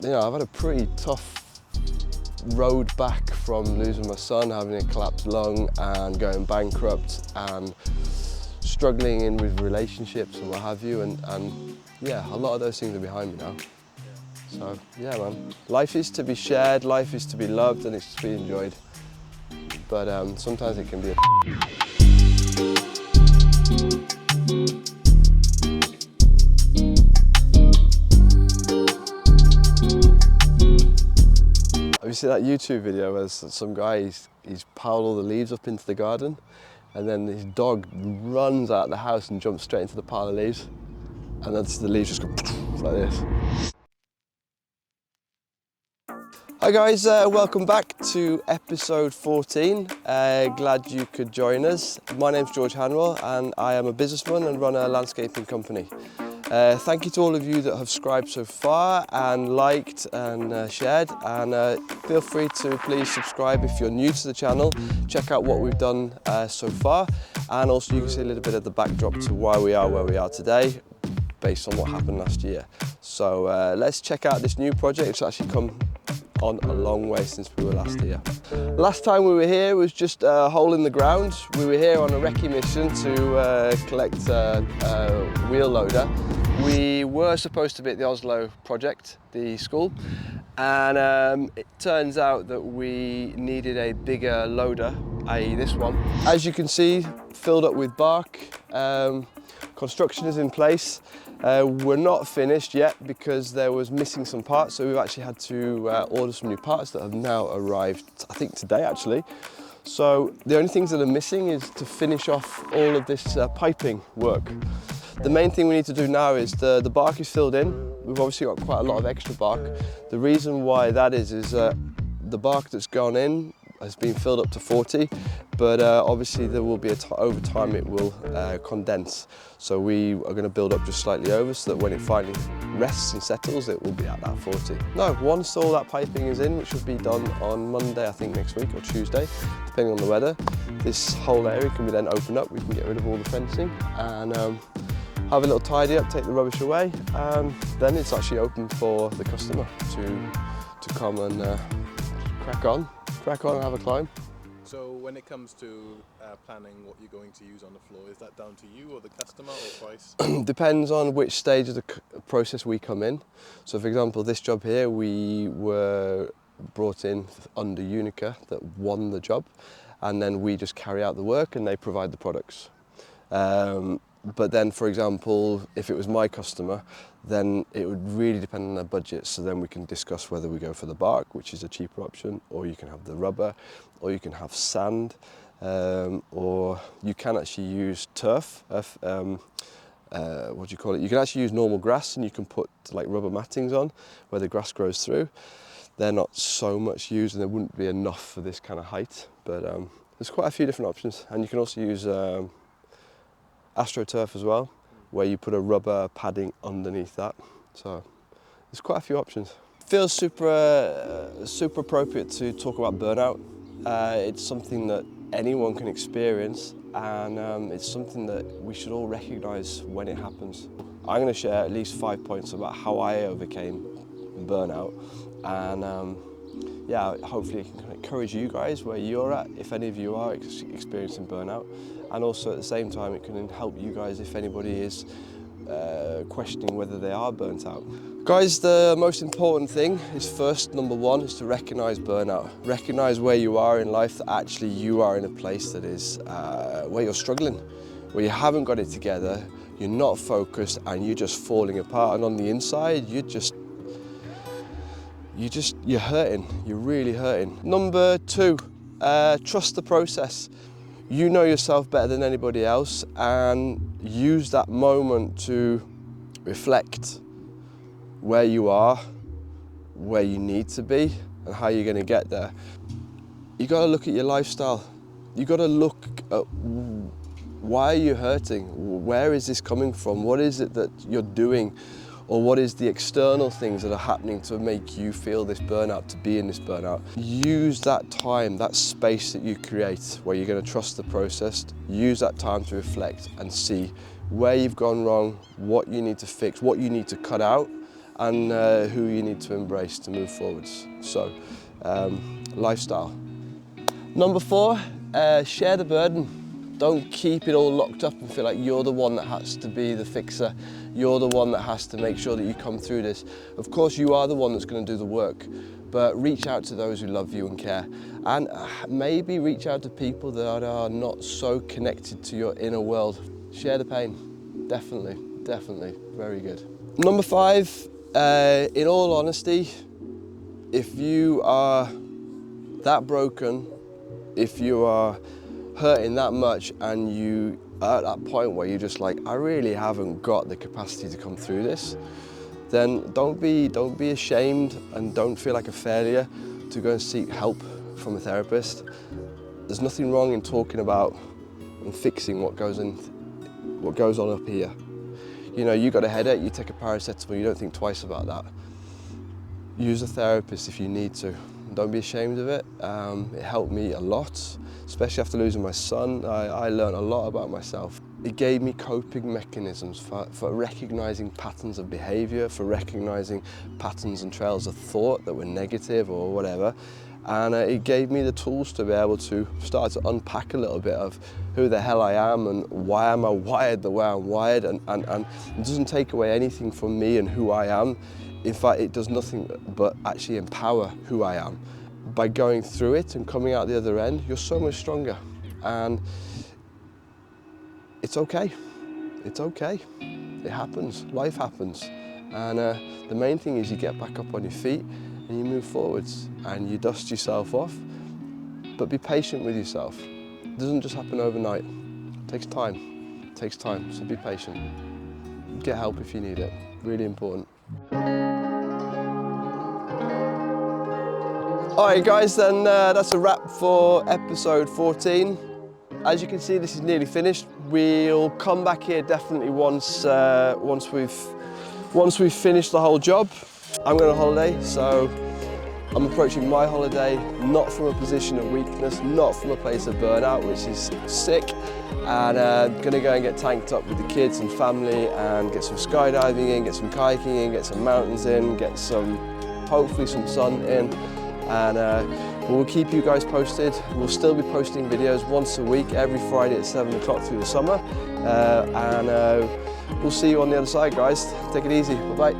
you know, I've had a pretty tough road back from losing my son, having a collapsed lung and going bankrupt and struggling in with relationships and what have you, and yeah, a lot of those things are behind me now. So yeah, man, life is to be shared, life is to be loved, and it's to be enjoyed. But sometimes it can be Have you seen that YouTube video where some guy, he's piled all the leaves up into the garden, and then his dog runs out of the house and jumps straight into the pile of leaves, and then the leaves just go like this. Hi guys, welcome back to episode 14. Glad you could join us. My name's George Hanwell and I am a businessman and run a landscaping company. Thank you to all of you that have subscribed so far and liked and shared, and feel free to please subscribe if you're new to the channel. Check out what we've done so far, and also you can see a little bit of the backdrop to why we are where we are today based on what happened last year. So let's check out this new project. It's actually come on a long way since we were last here. Last time we were here was just a hole in the ground. We were here on a recce mission to collect a wheel loader. We were supposed to be at the Oslo project, the school, and it turns out that we needed a bigger loader, i.e. this one. As you can see, filled up with bark. Construction is in place. We're not finished yet because there was missing some parts, so we've actually had to order some new parts that have now arrived, I think today actually. So the only things that are missing is to finish off all of this piping work. The main thing we need to do now is the bark is filled in. We've obviously got quite a lot of extra bark. The reason why that is the bark that's gone in has been filled up to 40, but obviously there will be over time it will condense. So we are going to build up just slightly over so that when it finally rests and settles, it will be at that 40. No, once all that piping is in, which should be done on Monday, I think next week, or Tuesday, depending on the weather, this whole area can be then opened up. We can get rid of all the fencing and have a little tidy up, take the rubbish away, and then it's actually open for the customer to come and crack on and have a climb. So when it comes to planning what you're going to use on the floor, is that down to you or the customer or price? Depends on which stage of the process we come in. So for example, this job here, we were brought in under Unica that won the job, and then we just carry out the work and they provide the products. But then, for example, if it was my customer, then it would really depend on their budget. So then we can discuss whether we go for the bark, which is a cheaper option, or you can have the rubber, or you can have sand, or you can actually use turf. What do you call it? You can actually use normal grass, and you can put like rubber mattings on where the grass grows through. They're not so much used, and there wouldn't be enough for this kind of height. But there's quite a few different options, and you can also use AstroTurf as well, where you put a rubber padding underneath that. So there's quite a few options. Feels super appropriate to talk about burnout. It's something that anyone can experience, and it's something that we should all recognise when it happens. I'm going to share at least 5 points about how I overcame burnout, and yeah, hopefully it can encourage you guys where you're at, if any of you are experiencing burnout, and also at the same time it can help you guys if anybody is questioning whether they are burnt out. Guys, the most important thing is first, number one, is to recognise burnout. Recognise where you are in life, that actually you are in a place that is where you're struggling, where you haven't got it together, you're not focused, and you're just falling apart, and on the inside you're hurting, you're really hurting. Number two, trust the process. You know yourself better than anybody else, and use that moment to reflect where you are, where you need to be, and how you're going to get there. You got to look at your lifestyle. You got to look at why are you hurting? Where is this coming from? What is it that you're doing? Or what is the external things that are happening to make you feel this burnout, to be in this burnout? Use that time, that space that you create where you're going to trust the process. Use that time to reflect and see where you've gone wrong, what you need to fix, what you need to cut out, and who you need to embrace to move forwards. So, lifestyle. Number 4, share the burden. Don't keep it all locked up and feel like you're the one that has to be the fixer. You're the one that has to make sure that you come through this. Of course, you are the one that's going to do the work, but reach out to those who love you and care. And maybe reach out to people that are not so connected to your inner world. Share the pain. Definitely, definitely. Very good. Number 5, in all honesty, if you are that broken, if you are hurting that much and you are at that point where you're just like, I really haven't got the capacity to come through this, then don't be ashamed and don't feel like a failure to go and seek help from a therapist. There's nothing wrong in talking about and fixing what goes on up here. You know, you got a headache, you take a paracetamol, you don't think twice about that. Use a therapist if you need to. Don't be ashamed of it. It helped me a lot, especially after losing my son. I learned a lot about myself. It gave me coping mechanisms for recognizing patterns of behavior, for recognizing patterns and trails of thought that were negative or whatever. And it gave me the tools to be able to start to unpack a little bit of who the hell I am and why am I wired the way I'm wired, and it doesn't take away anything from me and who I am. In fact, it does nothing but actually empower who I am. By going through it and coming out the other end, you're so much stronger. And it's okay. It's okay. It happens. Life happens. And the main thing is you get back up on your feet and you move forwards and you dust yourself off. But be patient with yourself. It doesn't just happen overnight. It takes time. It takes time, so be patient. Get help if you need it. Really important. Alright guys, then that's a wrap for episode 14. As you can see, this is nearly finished. We'll come back here definitely once we've finished the whole job. I'm going on holiday, so I'm approaching my holiday not from a position of weakness, not from a place of burnout, which is sick, and going to go and get tanked up with the kids and family and get some skydiving in, get some kayaking in, get some mountains in, get some, hopefully some sun in, and we'll keep you guys posted. We'll still be posting videos once a week, every Friday at 7 o'clock through the summer, and we'll see you on the other side, guys. Take it easy. Bye-bye.